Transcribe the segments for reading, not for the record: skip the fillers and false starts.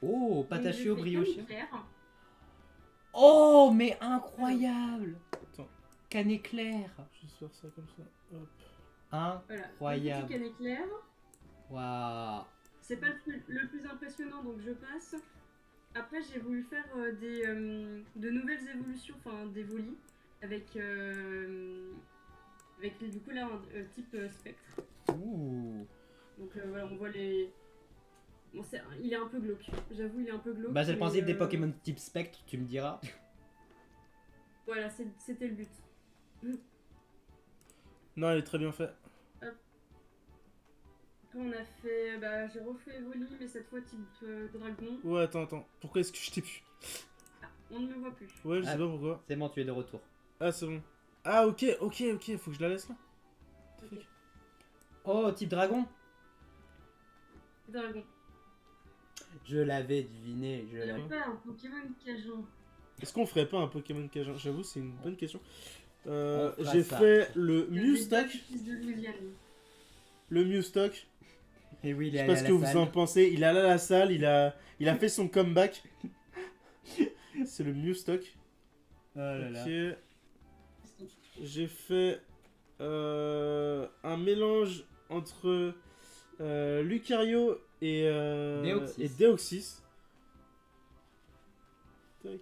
Oh, Donc, pataché j'ai au fait brioche. éclair. Oh, mais incroyable. Attends. Canne éclair. Je vais faire ça comme ça. Hop. Voilà, un petit Incroyable. can éclair. Waouh. C'est pas le plus impressionnant, donc je passe. Après, j'ai voulu faire de nouvelles évolutions, enfin des volis, avec du coup là un type spectre. Ouh. Donc voilà, on voit les. Bon, il est un peu glauque. J'avoue, il est un peu glauque. Bah, c'est le mais, principe des Pokémon type spectre, tu me diras. Voilà, c'était le but. Non, il est très bien fait. Après, on a fait. Bah, j'ai refait Voli, mais cette fois type dragon. Ouais, attends. Pourquoi est-ce que je t'ai pu? Ah, on ne me voit plus. Ouais, je sais Ah. pas pourquoi. C'est bon, tu es de retour. Ah, c'est bon. Ah, ok, faut que je la laisse là. Ok. Oh, type dragon. Dragon. Je l'avais deviné, je Il n'y a l'avais. pas un Pokémon Cajun. Est-ce qu'on ferait pas un Pokémon Cajun? J'avoue, c'est une bonne question. On fera J'ai ça. fait le Il y a Mewstock. des fils de Louisiane. Le Mewstock. Et oui, il Je est sais allé pas à ce la que vous salle. en pensez. Il est allé à la salle, il a fait son comeback. C'est le Mewstock. Oh là là. Ok. J'ai fait un mélange entre Lucario et Deoxys. Tac.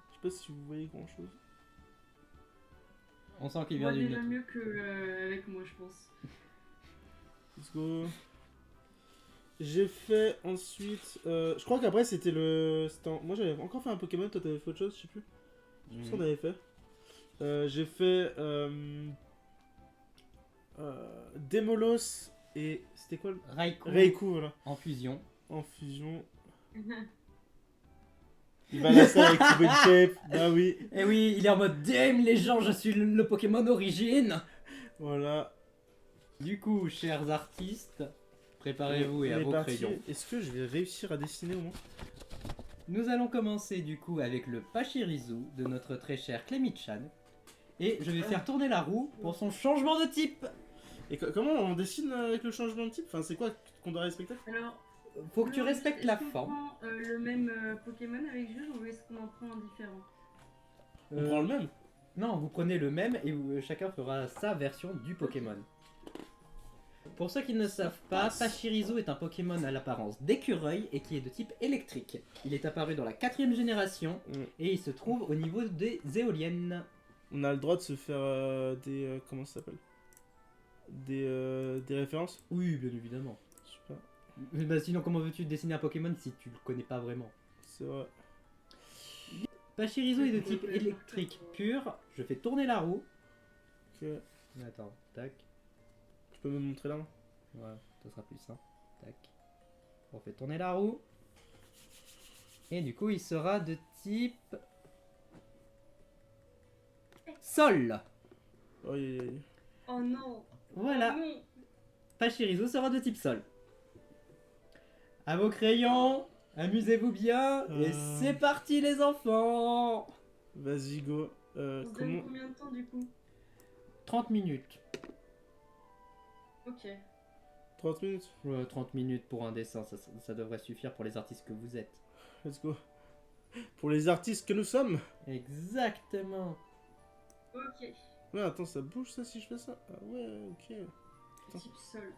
Je sais pas si vous voyez grand chose. On sent qu'il Moi vient d'une déjà autre. mieux qu'avec moi, je pense. Let's go. J'ai fait ensuite. Je crois qu'après c'était le. Moi j'avais encore fait un Pokémon, toi t'avais fait autre chose, je sais plus. Je sais plus ce qu'on avait fait. J'ai fait. Demolos et. C'était quoi le. Raikou, Raikou, voilà. en fusion. En fusion. Il va à la salle avec Thibaut Shape. Bah oui. Et oui, il est en mode Damn les gens, je suis le Pokémon d'origine. Voilà. Du coup, chers artistes, préparez-vous et On à est vos parti. crayons. Est-ce que je vais réussir à dessiner au moins? Nous allons commencer du coup avec le Pachirisu de notre très cher Clémy-chan. Et je vais faire tourner la roue pour son changement de type. Et comment on dessine avec le changement de type? Enfin, c'est quoi qu'on doit respecter? Alors, Faut que tu respectes la est-ce qu'on forme. prend le même Pokémon avec Juge ou est-ce qu'on en prend un différent? On prend le même? Non, vous prenez le même et chacun fera sa version du Pokémon. Pour ceux qui ne savent pas, Pachirisu est un Pokémon à l'apparence d'écureuil et qui est de type électrique. Il est apparu dans la 4ème génération et il se trouve au niveau des éoliennes. On a le droit de se faire des. Comment ça s'appelle? Des références? Oui, bien évidemment. Super. Bah sinon, comment veux-tu dessiner un Pokémon si tu le connais pas vraiment? C'est vrai. Pachirisu est de type électrique pur. Je fais tourner la roue. Ok. Attends, tac. Tu peux me montrer là? Ouais, ça sera plus simple. Tac. On fait tourner la roue. Et du coup, il sera de type sol. Oh, Oh non! Voilà. Oh non. Pachirisu sera de type sol. À vos crayons, amusez-vous bien. Et c'est parti les enfants. Vas-y, go. On se donne Comment. combien de temps du coup? 30 minutes. Ok. 30 minutes? 30 minutes pour un dessin, ça devrait suffire pour les artistes que vous êtes. Let's go. Pour les artistes que nous sommes. Exactement. Ok. Ouais, attends, ça bouge ça si je fais ça? Ah ouais, ok. Type sol.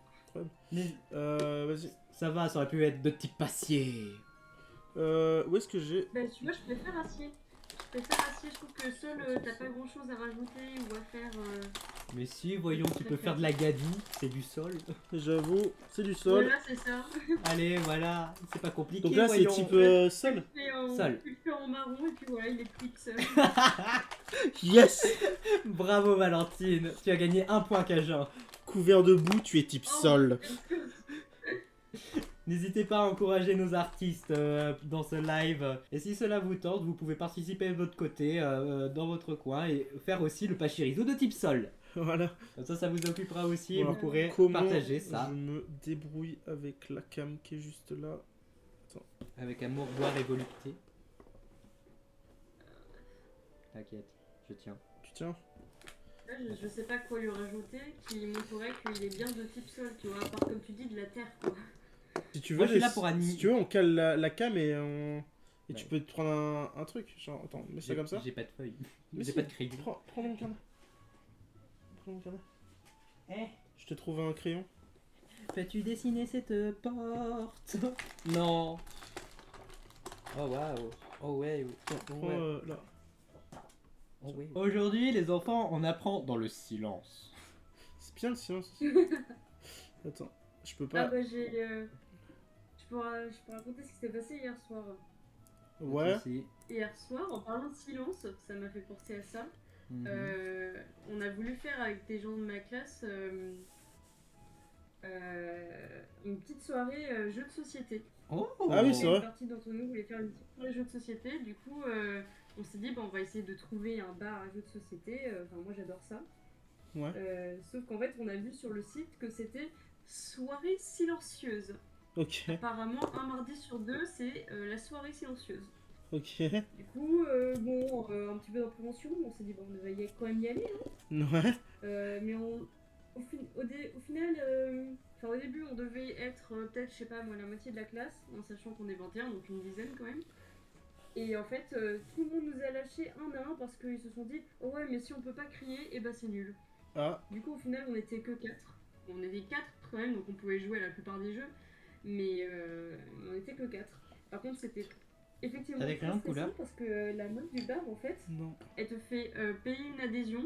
Mais Vas-y. ça va, ça aurait pu être de type acier. Où est-ce que j'ai. Bah, tu vois, je préfère acier. Je préfère acier, je trouve que sol, t'as pas grand chose à rajouter ou à faire. Mais si, voyons, tu peux faire de la gadoue, c'est du sol. J'avoue, c'est du sol. Voilà, c'est ça. Allez, voilà, c'est pas compliqué. Donc là, c'est voyons. type sol. Sol. Tu le fais en marron et puis voilà, il est plus que seul. Yes. Bravo Valentine, tu as gagné un point Cajun. Couvert de boue, tu es type sol. N'hésitez pas à encourager nos artistes dans ce live. Et si cela vous tente, vous pouvez participer de votre côté, dans votre coin, et faire aussi le Pachirisu de type sol. Voilà. Comme ça vous occupera aussi, Voilà. et vous pourrez Comment partager ça. je me débrouille avec la cam qui est juste là. Avec amour, boire et volupté. T'inquiète, je tiens. Tu tiens? Là, je sais pas quoi lui rajouter qui montrerait qu'il est bien de type sol, tu vois, à part comme tu dis de la terre quoi. Si tu veux, Moi, je suis là pour animer. si tu veux, on cale la cam et tu Ouais. peux te prendre un truc. Genre, attends, mets ça comme ça. J'ai pas de feuille. Mais J'ai si, pas de crayon. Prends mon carnet. Prends mon carnet. Eh, Je te trouve un crayon. peux-tu dessiner cette porte? Non. Oh waouh. Oh ouais. Tiens, Oh, prends ouais. là. Oh, ouais. Aujourd'hui, les enfants, on apprend dans le silence. C'est bien le silence aussi. Attends, je peux Ah pas. bah je peux raconter ce qui s'est passé hier soir. Ouais. Hier soir, en parlant de silence, ça m'a fait penser à ça. Mhm. On a voulu faire avec des gens de ma classe une petite soirée jeux de société. Oh. Ah oui, c'est vrai. Une partie d'entre nous voulait faire une petite soirée jeux de société. Du coup, on s'est dit, on va essayer de trouver un bar à jeux de société. Enfin, moi, j'adore ça. Ouais. Sauf qu'en fait, on a vu sur le site que c'était soirée silencieuse. Ok. Apparemment, un mardi sur deux, c'est la soirée silencieuse. Ok. Du coup, un petit peu d'appréhension, on s'est dit, on devait quand même y aller. Hein. Ouais. Mais au final, au début, on devait être peut-être, je sais pas moi, la moitié de la classe, en sachant qu'on est 21, donc une dizaine quand même. Et en fait, tout le monde nous a lâché un à un parce qu'ils se sont dit, oh ouais, mais si on peut pas crier, et bah c'est nul. Ah. Du coup, au final, on était que 4. On était 4 quand même, donc on pouvait jouer à la plupart des jeux, mais on était que 4. Par contre, c'était effectivement Avec très rien de stressant couleur parce que la meuf du bar, en fait, Non. elle te fait payer une adhésion,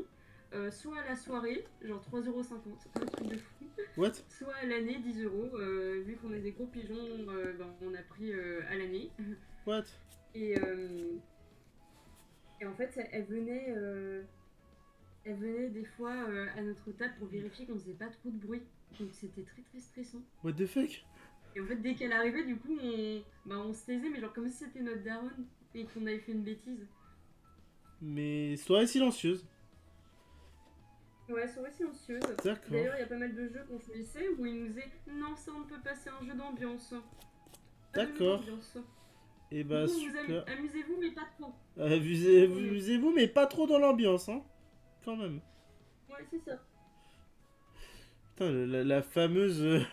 soit à la soirée, genre 3,50€, un truc de fou, What? soit à l'année, 10€. Vu qu'on est des gros pigeons, on a pris à l'année. What? Et en fait, elle venait des fois à notre table pour vérifier qu'on faisait pas trop de bruit. Donc c'était très très stressant. What the fuck? Et en fait, dès qu'elle arrivait, du coup, on se taisait, mais genre comme si c'était notre daronne et qu'on avait fait une bêtise. Mais soirée silencieuse. Ouais, soirée silencieuse. D'accord. D'ailleurs, il y a pas mal de jeux qu'on choisissait où ils nous disaient non, ça on peut passer un jeu d'ambiance. Pas de jeu D'accord. d'ambiance. Et bah Du coup, super. amusez-vous, mais pas trop. Amusez-vous, mais pas trop dans l'ambiance, hein. Quand même. Ouais, c'est ça. Putain, la fameuse.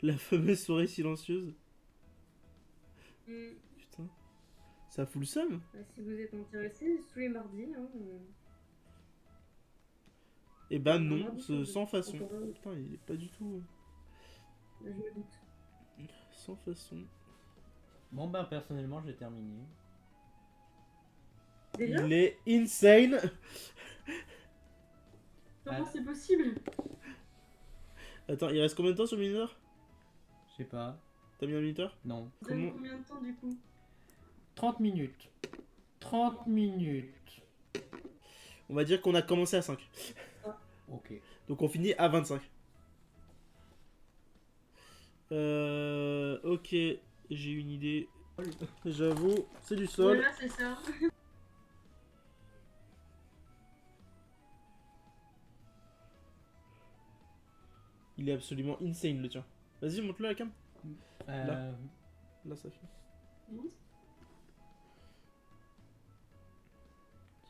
La fameuse soirée silencieuse. Mm. Putain. Ça fout le seum. Si vous êtes intéressés, tous les mardis. Hein, Et bah Un non, mardi sur deux. sans façon. Encore un. Putain, il est pas du tout. Je me doute. Sans façon. Bon bah personnellement j'ai terminé. Déjà, Il est insane. comment Ah. c'est possible? Attends, il reste combien de temps sur le minuteur? Je sais pas. T'as mis un minuteur? Non. Vous avez Comment- combien de temps du coup? 30 minutes. 30 minutes. On va dire qu'on a commencé à 5. Ok. Donc on finit à 25. Ok, j'ai une idée. J'avoue, c'est du sol. Voilà, c'est ça. Il est absolument insane le tien. Vas-y, montre-le à la cam. Euh, Là, ça fait. je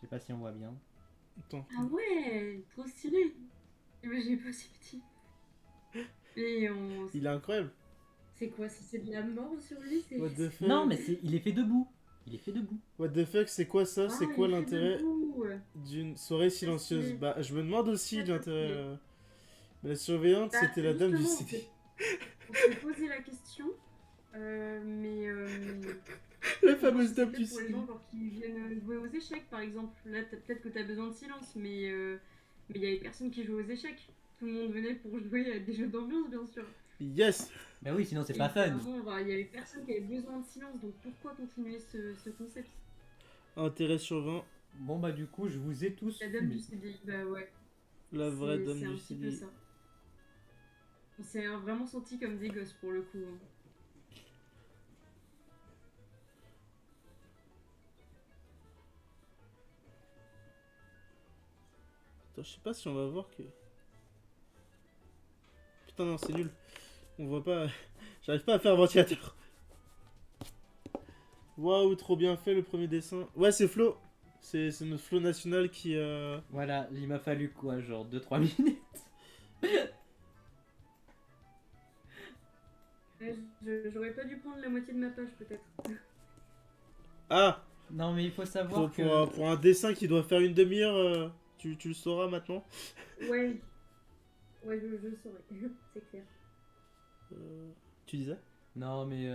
sais pas si on voit bien. Attends. Ah ouais, trop stylé. Eh ben, j'ai pas si petit. Et on... Il est incroyable. C'est quoi? C'est de la mort sur lui? C'est... What the fuck? Non mais il est fait debout. Il est fait debout. What the fuck, c'est quoi ça? Ah, C'est quoi il fait l'intérêt debout. d'une soirée silencieuse? stylé. Bah, je me demande aussi Ça, l'intérêt. stylé. Mais la surveillante, Bah, c'était la dame du justement, CD. On s'est posé la question, mais... La fameuse c'est dame peut-être du pour les CD. gens genre, qui viennent jouer aux échecs, par exemple. Là, peut-être que t'as besoin de silence, mais il y avait personne qui jouait aux échecs. Tout le monde venait pour jouer à des jeux d'ambiance, bien sûr. Yes! Bah oui sinon c'est Et pas fun. clairement, bah, il y avait personne qui avait besoin de silence, donc pourquoi continuer ce concept? Intérêt sur 20. Bon bah du coup je vous ai tous La dame du fumé. CDI, bah ouais. La vraie dame C'est un du petit peu CD. ça. On s'est vraiment senti comme des gosses pour le coup. Hein. Attends, je sais pas si on va voir que. Putain, non, c'est nul. On voit pas. J'arrive pas à faire un ventilateur. Waouh, trop bien fait le premier dessin. Ouais, c'est Flo. C'est notre Flo national qui. Voilà, il m'a fallu quoi, genre 2-3 minutes. Ouais, j'aurais pas dû prendre la moitié de ma page peut-être. Ah, Non, mais il faut savoir pour un dessin qui doit faire une demi-heure, tu le sauras maintenant. Ouais. Ouais, je le saurais. C'est clair. Tu disais? Non, mais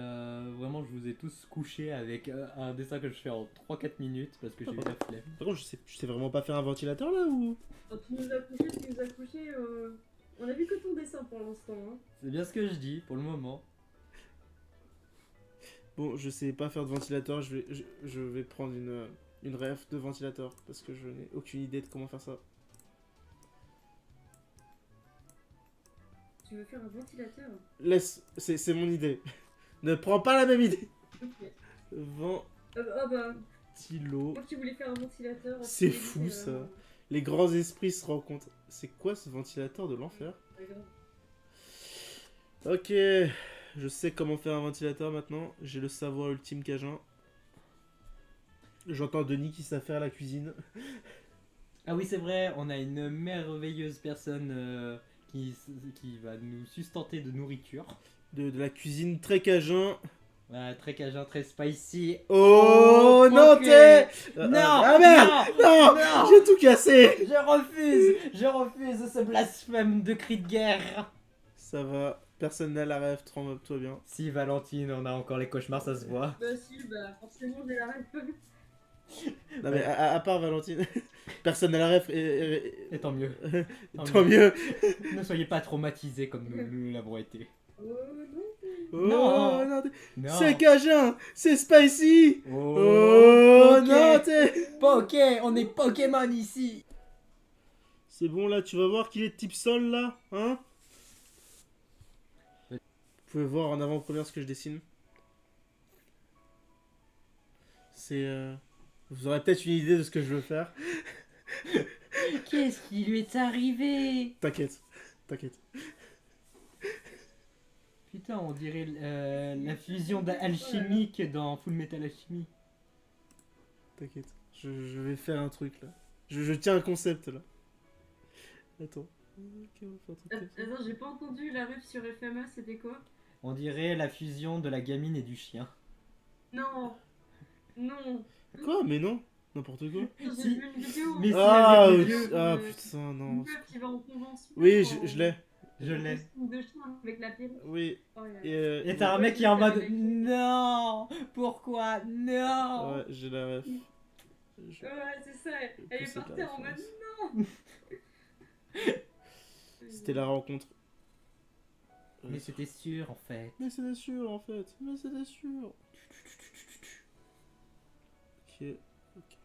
vraiment, je vous ai tous couché avec un dessin que je fais en 3-4 minutes parce que j'ai eu la flemme. Par contre, je sais vraiment pas faire un ventilateur là ou? Quand tu nous as couché, on a vu que ton dessin pour l'instant. Hein. C'est bien ce que je dis pour le moment. Bon, je sais pas faire de ventilateur, je vais prendre une ref de ventilateur parce que je n'ai aucune idée de comment faire ça. Tu veux faire un ventilateur? Laisse, c'est mon idée. Ne prends pas la même idée. Ok. Ventilo. Oh bah, moi qui voulais faire un ventilateur. C'est tu fou, dis, ça. Les grands esprits se rencontrent. C'est quoi ce ventilateur de l'enfer? pas grave. Ok, je sais comment faire un ventilateur maintenant. J'ai le savoir ultime cajun. J'entends Denis qui sait faire la cuisine. Ah oui, c'est vrai, on a une merveilleuse personne qui va nous sustenter de nourriture. De la cuisine très cajun. Voilà, très cajun, très spicy. Oh, non, ok. t'es Non, ah merde, non, non. j'ai tout cassé. Je refuse ce blasphème de cri de guerre. Ça va, personne n'a la rêve, trempe-toi bien. Si, Valentine, on a encore les cauchemars, ça se voit. Bah si, bah forcément j'ai la rêve. Non mais à part Valentine, personne n'a la rêve Et tant mieux. tant mieux. Ne soyez pas traumatisés comme nous l'avons été. Oh non. Oh, Non. non, Non. c'est cajun, c'est spicy. Oh, Oh, ok. non, t'es... On est Pokémon ici. C'est bon là, tu vas voir qu'il est type sol là, hein? Vous pouvez voir en avant-première ce que je dessine. C'est... Vous aurez peut-être une idée de ce que je veux faire. Qu'est-ce qui lui est arrivé? T'inquiète, t'inquiète. Putain, on dirait la fusion alchimique dans Full Metal Alchemy. T'inquiète, je vais faire un truc là. Je tiens un concept là. Attends. Ok, on va faire un truc comme ça. Attends, j'ai pas entendu la rêve sur FMA, c'était quoi? On dirait la fusion de la gamine et du chien. Non. Non. Quoi? Mais non, n'importe quoi. J'ai Si. vu une vidéo. Mais si, Ah, avec le oui. vieux. Ah putain, non. Une meuf qui va en convention. Oui, en- je l'ai. Je en l'ai. costume de chien avec la perruque. Oui. Oh là là. Et t'as un mec qui est en mode non, pourquoi non? Ouais, j'ai la ref. Je- Ouais, c'est ça. Elle est c'est partie la en mode référence. non. C'était la rencontre. Mais c'était sûr en fait. Mais c'était sûr en fait. Mais c'était sûr. Ok. Ok.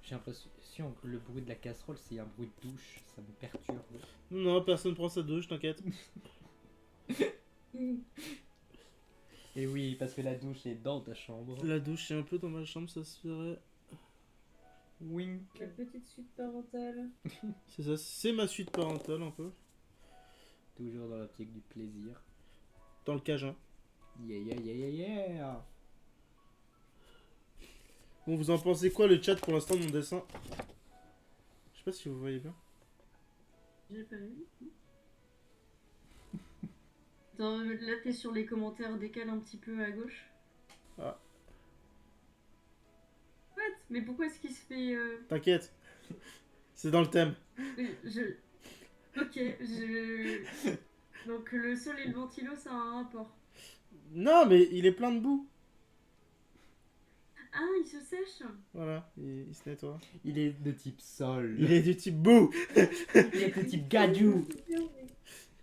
J'ai l'impression que le bruit de la casserole c'est un bruit de douche, ça me perturbe. Non, personne prend sa douche, t'inquiète. Et oui, parce que la douche est dans ta chambre. La douche est un peu dans ma chambre, ça se ferait. Wink. La petite suite parentale. C'est ça, c'est ma suite parentale un peu. Toujours dans l'optique du plaisir. Dans le cajun. Yeah yeah yeah yeah yeah. Bon, vous en pensez quoi le chat pour l'instant de mon dessin? Je sais pas si vous voyez bien. J'ai pas vu. Attends, là t'es sur les commentaires, décale un petit peu à gauche. Ah. What? Mais pourquoi est-ce qu'il se fait. T'inquiète. C'est dans le thème. Je. Ok, je. Donc le sol et le ventilo, ça a un rapport. Non, mais il est plein de boue. Ah, il se sèche? Voilà, il se nettoie. Il est de type sol. Il est du type boue. Il est de type gadou. Il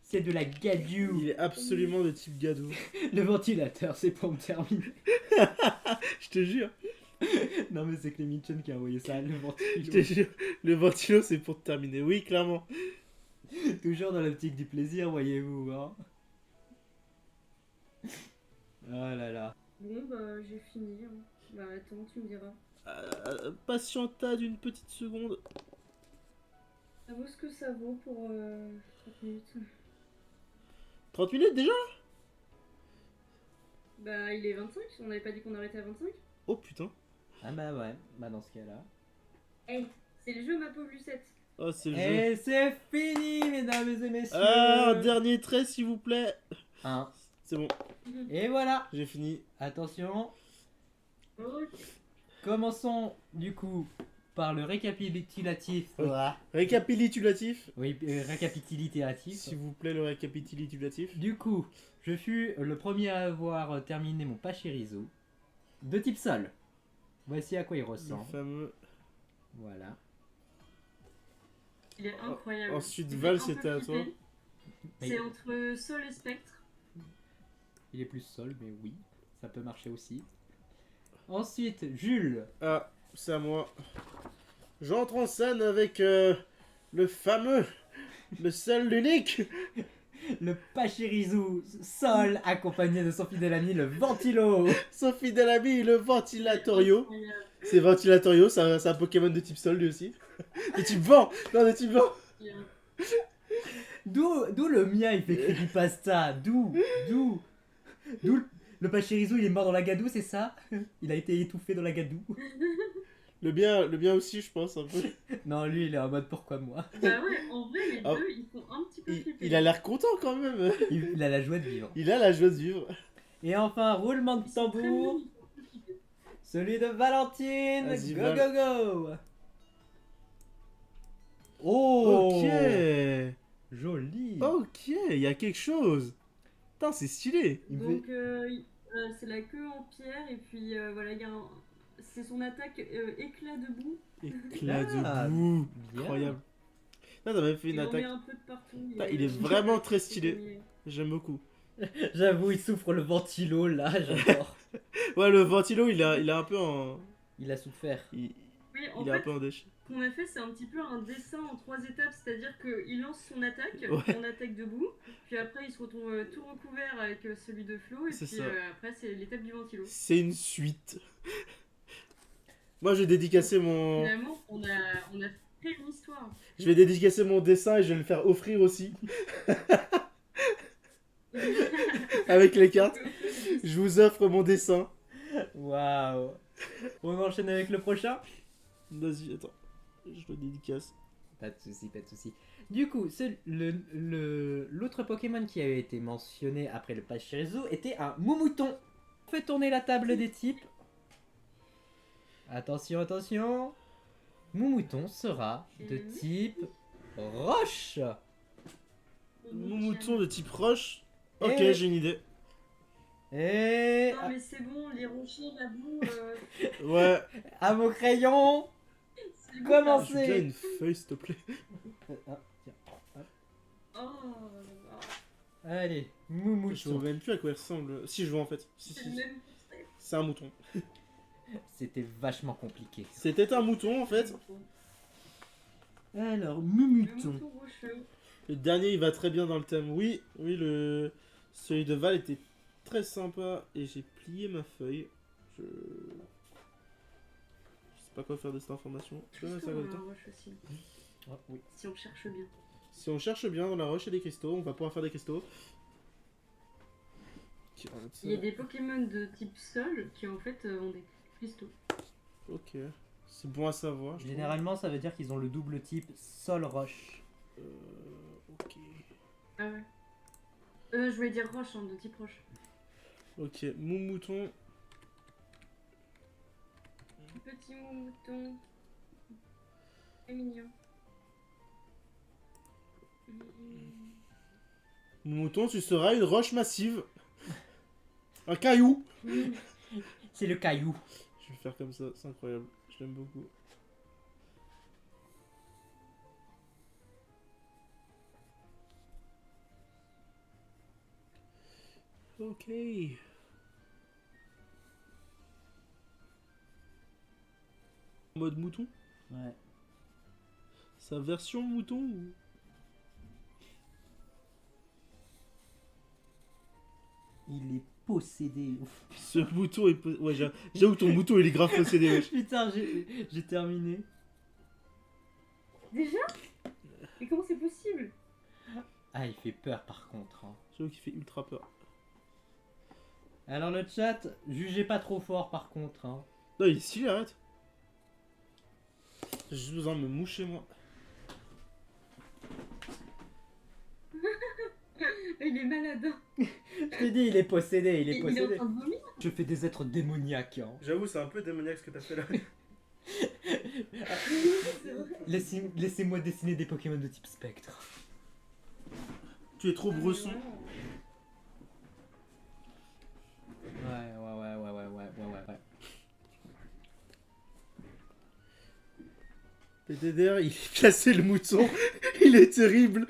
C'est de la gadou. Il est absolument de type gadou. Le ventilateur, c'est pour me terminer. Je te jure. Non mais c'est Clémy Chen qui a envoyé ça, le Je te ventilo. jure. Le ventilo, c'est pour te terminer. Oui, clairement. Toujours dans l'optique du plaisir, voyez-vous. Hein. Oh là là. Bon, bah, j'ai fini. Hein. Bah, attends, tu me diras. Patienta d'une petite seconde. Ça vaut ce que ça vaut pour 30 minutes. 30 minutes déjà? Bah, il est 25, on avait pas dit qu'on arrêtait à 25? Oh putain. Ah bah ouais, bah dans ce cas-là. Eh, c'est le jeu ma pauvre Lucette. Oh, c'est le jeu. Et c'est fini, mesdames et messieurs. Ah, un dernier trait, s'il vous plaît. Un. C'est bon, Et voilà. j'ai fini. Attention. Ok. Commençons du coup par le récapitulatif. Oui. Récapitulatif. Oui, récapitulatif. S'il vous plaît, le récapitulatif. Du coup, je fus le premier à avoir terminé mon Pachirisu de type sol. Voici à quoi il Le ressemble. fameux. Voilà. Il est incroyable. Ensuite, Il fait Val, un peu c'était à toi. flipper. C'est entre Sol et Spectre. Il est plus sol, mais oui, ça peut marcher aussi. Ensuite, Jules. Ah, c'est à moi. J'entre en scène avec le fameux, le seul, l'unique. Le Pachirisu sol accompagné de son fidèle ami le Ventilo. Son fidèle ami, le Ventilatorio. Incroyable. C'est Ventilatorio, c'est un Pokémon de type sol lui aussi. De type vent. Non, de type vent. Il est D'où le mien il fait creepypasta. D'où le Pachirisu il est mort dans la gadoue, c'est ça? Il a été étouffé dans la gadoue. Le bien aussi, je pense, un peu. Non, lui il est en mode pourquoi moi. Bah ouais, en vrai, les Ah. deux, ils font un petit peu flipper. Il a l'air content quand même. Il a la joie de vivre. Il a la joie de vivre. Et enfin, roulement de Ils sont très mignons, tambour, ils font plus flipper. celui de Valentine. Vas-y, Go Val. go go. Oh, Ok. joli. Ok, il y a quelque chose. Putain, c'est stylé. Donc, c'est la queue en pierre, et puis voilà, il y a c'est son attaque éclat de boue. Éclat Ah, de boue. bien. Incroyable. Là, t'as même fait une Il en met attaque. un peu de partout. Ah, il est vraiment très stylé. J'aime beaucoup. J'avoue, il souffre le ventilo là, j'adore. Ouais, le ventilo, il a un peu en. Il a souffert. Oui, en Il est un fait, peu en déchet. ce qu'on a fait, c'est un petit peu un dessin en 3 étapes, c'est-à-dire qu'il lance son attaque, Ouais. en attaque debout, puis après il se retrouve tout recouvert avec celui de Flo, et C'est puis ça. après c'est l'étape du ventilo. C'est une suite. Moi, j'ai dédicacé mon. Finalement, on a fait une histoire. Je vais dédicacer mon dessin et je vais le faire offrir aussi. Avec les cartes. Je vous offre mon dessin. Waouh. On enchaîne avec le prochain? Vas-y, attends. Je le dédicace. Pas de soucis, pas de soucis. Du coup, l'autre Pokémon qui avait été mentionné après le Pachirisu était un Moumouton. On fait tourner la table des types. Attention, attention. Moumouton sera de type roche. Mon mouton de type roche. Ok, Et- j'ai une idée. Et Non mais c'est bon, les rochers, la boue, Ouais. à vos crayons. c'est bon. Comment Je veux bien une feuille, s'il te plaît. Ah, tiens. Oh là là. Allez, Je vois Moumouton. même plus à quoi il ressemble. Si, je vois en fait. Si, C'est si. le même concept. C'est un mouton. C'était vachement compliqué. C'était un mouton en fait. Alors, Le Moumouton. mouton rocheux. Le dernier il va très bien dans le thème. Oui, celui de Val était très sympa et j'ai plié ma feuille. Je sais pas quoi faire de cette information. Je peux mettre ça Cristaux comme dans ça. la roche aussi, Ah, oui. si on cherche bien. Si on cherche bien dans la roche et des cristaux, on va pouvoir faire des cristaux. Il y a des Pokémon de type sol qui en fait ont des cristaux. Ok, c'est bon à savoir. je trouve. Généralement, ça veut dire qu'ils ont le double type sol-roche. Ok. Ah ouais. Je voulais dire roche, hein, de type roche. Ok, mon mouton. Petit mouton. C'est mignon. Mon mouton, tu seras une roche massive. Un caillou. C'est le caillou. Je vais le faire comme ça, c'est incroyable. Je l'aime beaucoup. Ok. En mode mouton? Ouais. Sa version mouton ou... Il est possédé. Ce mouton est... Ouais, j'avoue ton mouton il est grave possédé, wesh. Putain, j'ai terminé. Déjà? Mais comment c'est possible? Ah, il fait peur par contre. Hein. J'avoue qu'il fait ultra peur. Alors le chat, jugez pas trop fort par contre. Hein. Non, il est stylé, arrête. J'ai juste besoin de me moucher, moi. Il est malade. Hein. Je t'ai dit, il est possédé, il est Il est en possédé. train de vomir. Je fais des êtres démoniaques. Hein. J'avoue, c'est un peu démoniaque ce que t'as fait là. C'est vrai. Laissez-moi dessiner des Pokémon de type spectre. Tu es trop bresson. Ouais. PTDR, il a cassé le mouton. Il est terrible.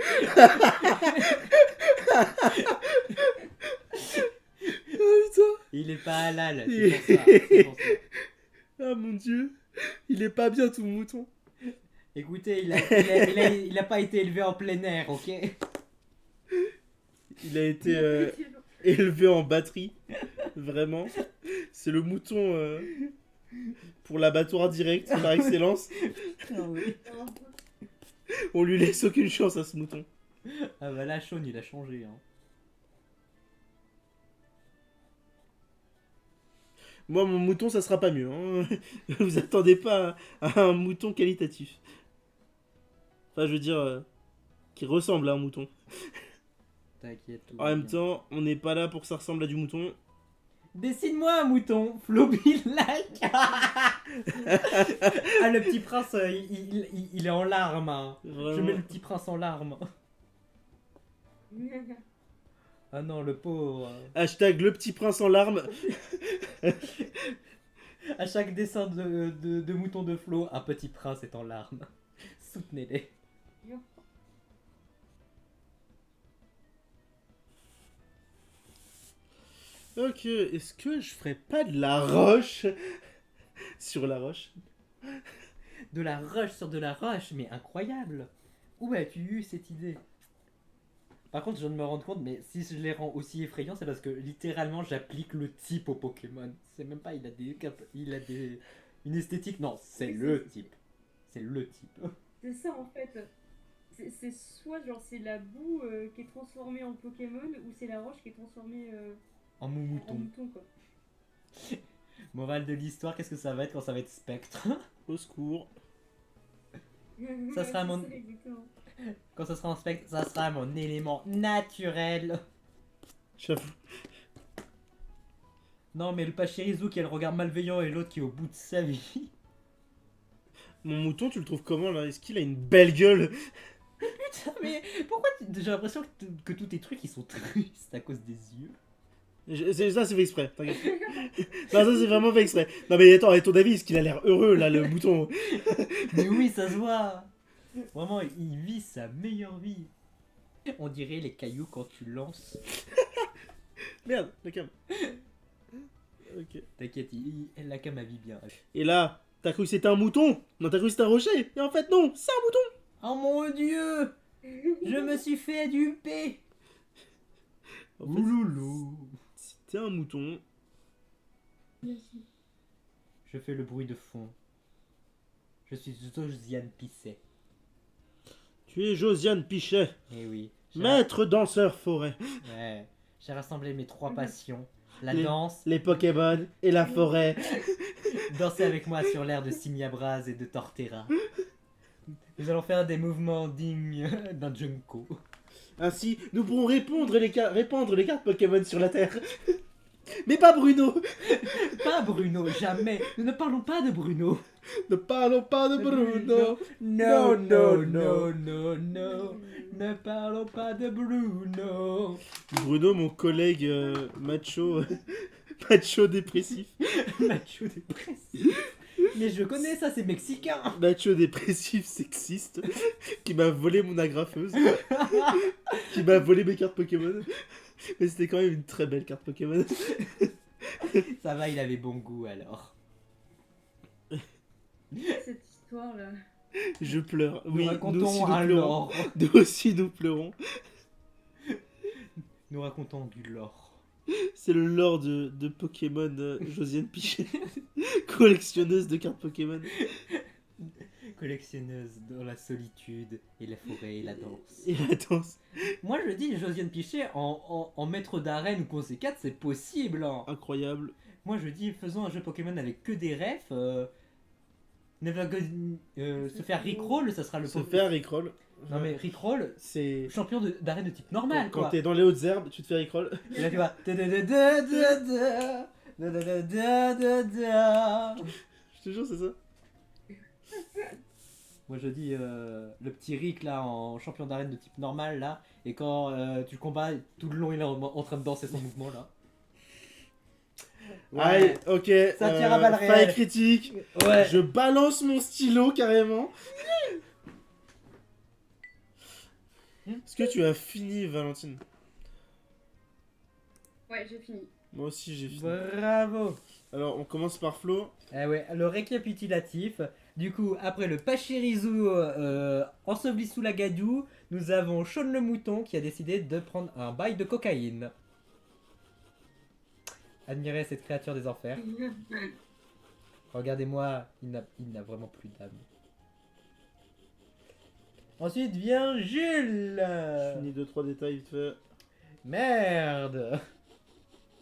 Oh putain. Il est pas halal, c'est pour ça. C'est pour ça. Ah mon dieu. Il est pas bien tout le mouton. Écoutez, il a pas été élevé en plein air, ok? Il a été élevé en batterie. Vraiment. C'est le mouton pour l'abattoir direct par excellence. Ah oui. On lui laisse aucune chance à ce mouton. Ah bah là, Shaun, il a changé. Hein. Moi, mon mouton, ça sera pas mieux. Hein. Vous attendez pas à un mouton qualitatif. Enfin, je veux dire, qui ressemble à un mouton. T'inquiète. tout En va même bien. temps, on n'est pas là pour que ça ressemble à du mouton. Dessine-moi un mouton, Floby like. Ah, le petit prince, il est en larmes. Hein. Je Vraiment. mets le petit prince en larmes. Ah non, le pauvre. Hashtag le petit prince en larmes. À chaque dessin de mouton de Flo, un petit prince est en larmes. Soutenez-les. Ok, est-ce que je ferais pas de la roche sur la roche? De la roche sur de la roche, mais incroyable. Où as-tu eu cette idée? Par contre, je viens de me rendre compte, mais si je les rends aussi effrayants, c'est parce que littéralement j'applique le type au Pokémon. C'est même pas, une esthétique. Non, c'est le type. C'est le type. C'est ça en fait. C'est soit genre c'est la boue qui est transformée en Pokémon ou c'est la roche qui est transformée En en mouton. mouton quoi. Morale de l'histoire, qu'est-ce que ça va être quand ça va être spectre? Au secours. Ça sera mon- C'est ça, exactement. Quand ça sera un spectre, ça sera mon élément naturel. J'avoue. Non, mais le Pachirisu qui a le regard malveillant et l'autre qui est au bout de sa vie. Mon mouton, tu le trouves comment là? Est-ce qu'il a une belle gueule? Putain, mais pourquoi j'ai l'impression que tous tes trucs ils sont tristes à cause des yeux? Ça, c'est fait exprès, t'inquiète. Non, ça, c'est vraiment fait exprès. Non, mais attends, à ton avis, est-ce qu'il a l'air heureux là, le mouton? Mais oui, ça se voit. Vraiment, il vit sa meilleure vie. On dirait les cailloux quand tu lances. Merde, la cam. Ok. T'inquiète, la cam a vit bien. Et là, t'as cru que c'était un mouton? Non, t'as cru que c'était un rocher? Et en fait, non, c'est un mouton! Oh mon dieu! Je me suis fait duper! En fait, Ouloulou! c'était un mouton. Je fais le bruit de fond. Je suis Josiane Pisset. Tu es Josiane Pichet, Eh oui. maître danseur forêt. Ouais. J'ai rassemblé mes trois passions. La Les- danse, Les Pokémon et la forêt. danser avec moi sur l'air de Simiabras et de Torterra. Nous allons faire des mouvements dignes d'un Junko. Ainsi, nous pourrons répandre les cartes Pokémon sur la Terre. Mais pas Bruno. Pas Bruno, jamais. Nous ne parlons pas de Bruno. Ne parlons pas de Bruno. Non, Non, non, non, non, non, non. Ne parlons pas de Bruno. Bruno, mon collègue macho, macho dépressif. Macho dépressif. Mais je connais ça, c'est mexicain. Macho dépressif sexiste qui m'a volé mon agrafeuse, qui m'a volé mes cartes Pokémon. Mais c'était quand même une très belle carte Pokémon. Ça va, il avait bon goût alors. Cette histoire là. Je pleure. Nous Oui, nous aussi racontons nous un pleurons. lore. Nous aussi nous pleurons. Nous racontons du lore. C'est le lore de Pokémon Josiane Pichet, collectionneuse de cartes Pokémon. collectionneuse dans la solitude et la forêt et la danse. Et la danse. Moi je dis, Josiane Pichet en maître d'arène ou conseil 4, c'est possible. Hein. Incroyable. Moi je dis, faisons un jeu Pokémon avec que des refs. Se faire Rickroll, ça sera le Se faire Rickroll. Non mais Rickroll, C'est. champion d'arène de type normal Quand quoi. t'es dans les hautes herbes, tu te fais Rickroll. Et là tu vois. Je te jure, c'est ça. Moi je dis le petit Rick là en champion d'arène de type normal là, et quand tu le combats, tout le long il est en train de danser son mouvement là. Ouais. Allez, ok. Ça tire à balles faille réelles. critique. Ouais. Je balance mon stylo carrément. Est-ce que tu as fini, Valentine? Ouais, j'ai fini. Moi aussi, j'ai fini. Bravo. Alors, on commence par Flo. Eh ouais, le récapitulatif. Du coup, après le Pachirisu enseveli sous la gadoue, nous avons Sean le mouton qui a décidé de prendre un bail de cocaïne. Admirez cette créature des enfers. Regardez-moi, il n'a vraiment plus d'âme. Ensuite vient Jules. Je finis 2-3 détails vite fait. Merde.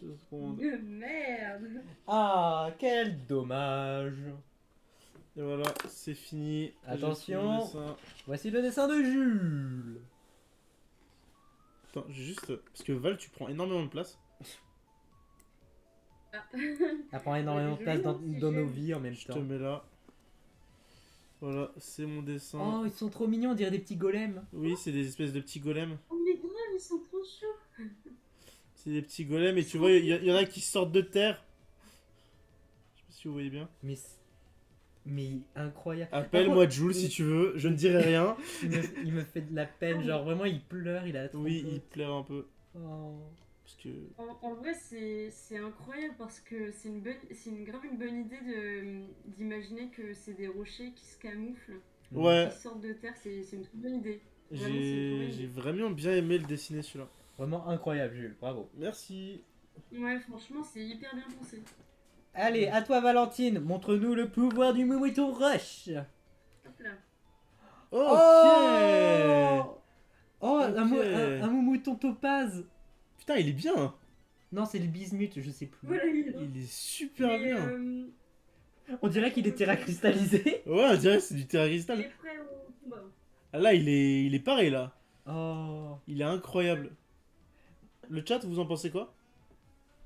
2 secondes. Merde. Ah, quel dommage. Et voilà, c'est fini. Attention. J'ai fini le dessin. Voici le dessin de Jules. Attends, juste. Parce que Val, tu prends énormément de place. Elle prend énormément de place dans nos vies en même Je te temps. mets là. Voilà, c'est mon dessin. Oh, ils sont trop mignons, on dirait des petits golems. Oui, c'est des espèces de petits golems. Oh mais grave, ils sont trop chauds. C'est des petits golems et tu vois, il y en a qui sortent de terre. Je sais pas si vous voyez bien. Mais incroyable. Appelle-moi Jules si tu veux, je ne dirai rien. Il me fait de la peine, genre vraiment il pleure, il a trop Oui, peur. il pleure un peu. Oh. Parce que. En vrai, c'est incroyable parce que c'est grave une bonne idée d'imaginer que c'est des rochers qui se camouflent, Ouais, qui sortent de terre. C'est une toute bonne idée. Vraiment, c'est une trop bonne j'ai idée. vraiment bien aimé le dessiner celui-là. Vraiment incroyable Jules, bravo. Merci. Ouais, franchement, c'est hyper bien pensé. Allez, à toi Valentine, montre-nous le pouvoir du Moumoiton Rush. Hop là. Ok. Oh, Ok. un Moumouton topaz. Putain, il est bien. Non, c'est le bismuth, je sais plus. Voilà, il est là. Il est super Mais, bien. On dirait qu'il est terracristallisé. Ouais, on dirait que c'est du Il terracristal. est prêt au combat. Ah, là, il est pareil là. Oh. Il est incroyable. Le chat, vous en pensez quoi?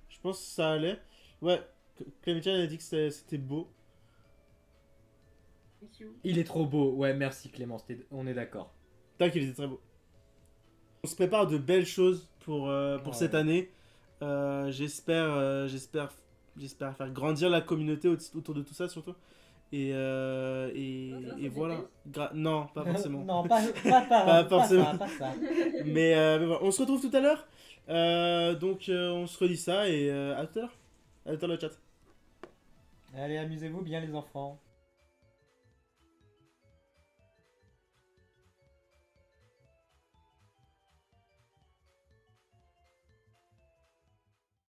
Je pense que ça allait. Ouais, Clémentine a dit que c'était beau. Thank you. Il est trop beau. Ouais, merci Clémence, on est d'accord. Tac, il était très beau. On se prépare de belles choses pour Ouais. cette année. J'espère faire grandir la communauté autour de tout ça surtout. Et voilà. Non, pas forcément. non, pas forcément. ça, pas ça. mais voilà. On se retrouve tout à l'heure. Donc on se redit ça et à tout à l'heure. À tout à l'heure le chat. Allez, amusez-vous bien les enfants.